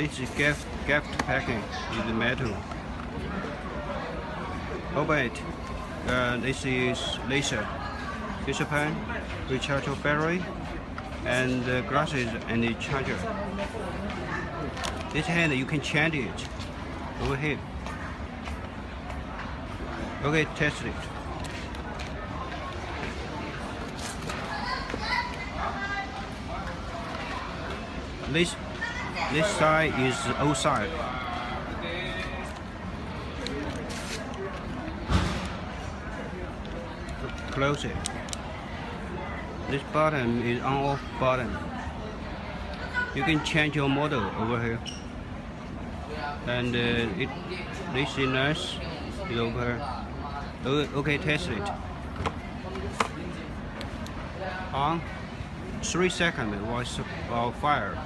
This is gift packing is metal. Open it. This is laser pen, rechargeable battery, and glasses and the charger. This hand you can change it over here. Okay, test it. This side is outside. Close it. This button is on-off button. You can change your model over here. And this is nice. Is over here. Okay, test it. On 3 seconds was fire.